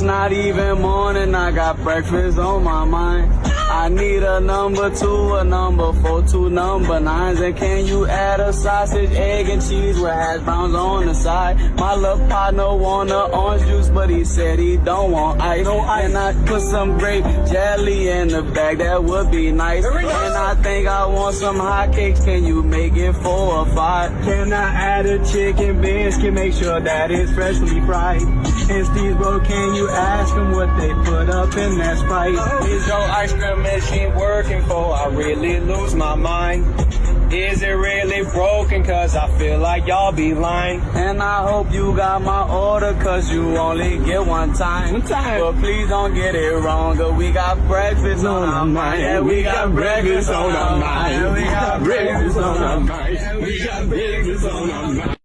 It's not even morning, I got breakfast on my mind. I need a number 2, a number 4, 2 number 9s. And can you add a sausage, egg, and cheese with hash browns on the side? My little partner want a orange juice, but he said he don't want ice. And I put some grape jelly in the bag, that would be nice. And I think I want some hot cakes, can you make it 4 or 5? Can I add a chicken biscuit, make sure that it's freshly fried? And Steve, bro, can you ask them what they put up in that Sprite? Is your ice cream machine working for? I really lose my mind. Is it really broken? Cause I feel like y'all be lying. And I hope you got my order, cause you only get one time. But please don't get it wrong, cause we got breakfast on our mind. Yeah, we got breakfast on our mind. We got breakfast on our mind. We got breakfast on our mind.